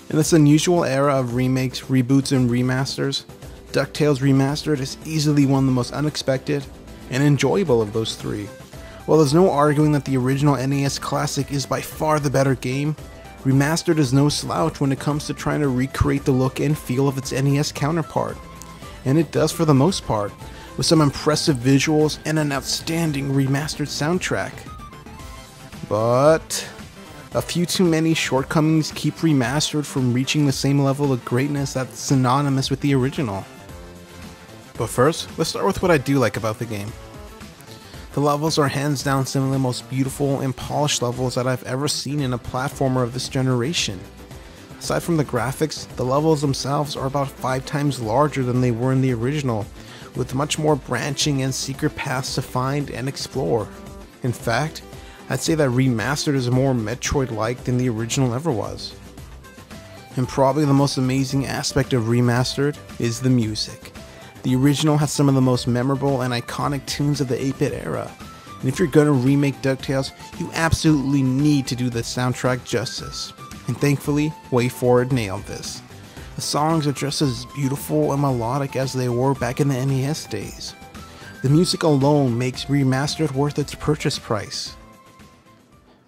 In this unusual era of remakes, reboots, and remasters, DuckTales Remastered is easily one of the most unexpected and enjoyable of those three. While there's no arguing that the original NES classic is by far the better game, Remastered is no slouch when it comes to trying to recreate the look and feel of its NES counterpart. And it does for the most part, with some impressive visuals and an outstanding remastered soundtrack. But a few too many shortcomings keep Remastered from reaching the same level of greatness that's synonymous with the original. But first, let's start with what I do like about the game. The levels are hands down some of the most beautiful and polished levels that I've ever seen in a platformer of this generation. Aside from the graphics, the levels themselves are about 5 times larger than they were in the original, with much more branching and secret paths to find and explore. In fact, I'd say that Remastered is more Metroid-like than the original ever was. And probably the most amazing aspect of Remastered is the music. The original has some of the most memorable and iconic tunes of the 8-bit era, and if you're gonna remake DuckTales, you absolutely need to do the soundtrack justice. And thankfully, WayForward nailed this. The songs are just as beautiful and melodic as they were back in the NES days. The music alone makes Remastered worth its purchase price.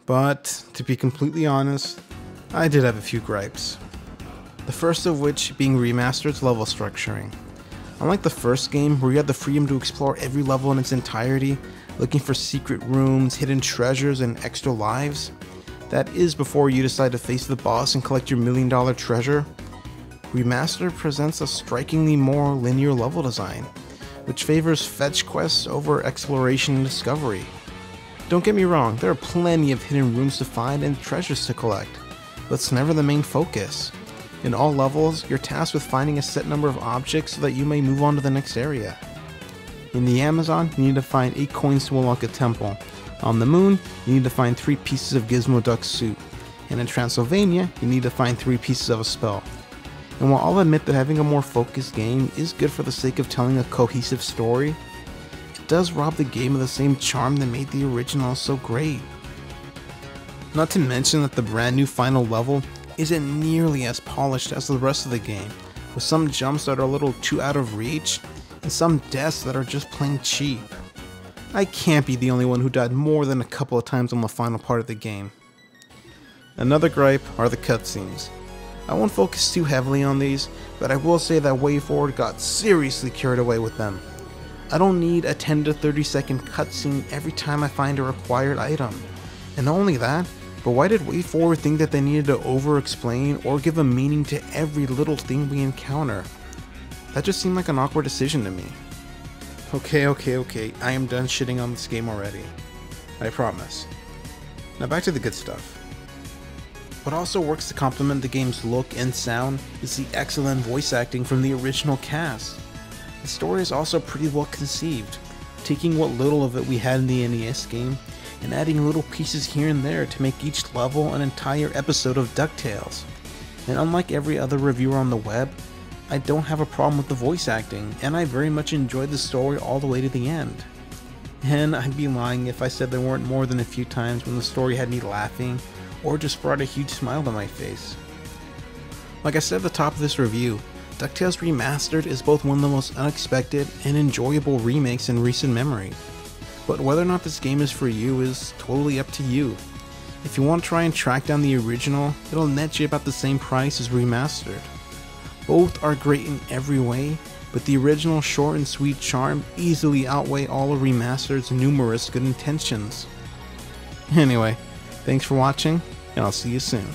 But, to be completely honest, I did have a few gripes. The first of which being Remastered's level structuring. Unlike the first game, where you had the freedom to explore every level in its entirety, looking for secret rooms, hidden treasures, and extra lives, that is before you decide to face the boss and collect your $1 million treasure, Remastered presents a strikingly more linear level design, which favors fetch quests over exploration and discovery. Don't get me wrong, there are plenty of hidden rooms to find and treasures to collect, but it's never the main focus. In all levels, you're tasked with finding a set number of objects so that you may move on to the next area. In the Amazon, you need to find 8 coins to unlock a temple. On the Moon, you need to find 3 pieces of Gizmo Duck's suit. And in Transylvania, you need to find 3 pieces of a spell. And while I'll admit that having a more focused game is good for the sake of telling a cohesive story, it does rob the game of the same charm that made the original so great. Not to mention that the brand new final level isn't nearly as polished as the rest of the game, with some jumps that are a little too out of reach, and some deaths that are just plain cheap. I can't be the only one who died more than a couple of times on the final part of the game. Another gripe are the cutscenes. I won't focus too heavily on these, but I will say that WayForward got seriously carried away with them. I don't need a 10 to 30 second cutscene every time I find a required item. And not only that, but why did WayForward think that they needed to over-explain or give a meaning to every little thing we encounter? That just seemed like an awkward decision to me. Okay, I am done shitting on this game already. I promise. Now back to the good stuff. What also works to complement the game's look and sound is the excellent voice acting from the original cast. The story is also pretty well conceived, taking what little of it we had in the NES game and adding little pieces here and there to make each level an entire episode of DuckTales. And unlike every other reviewer on the web, I don't have a problem with the voice acting, and I very much enjoyed the story all the way to the end. And I'd be lying if I said there weren't more than a few times when the story had me laughing, or just brought a huge smile to my face. Like I said at the top of this review, DuckTales Remastered is both one of the most unexpected and enjoyable remakes in recent memory. But whether or not this game is for you is totally up to you. If you want to try and track down the original, it'll net you about the same price as Remastered. Both are great in every way, but the original short and sweet charm easily outweigh all of Remastered's numerous good intentions. Anyway, thanks for watching, and I'll see you soon.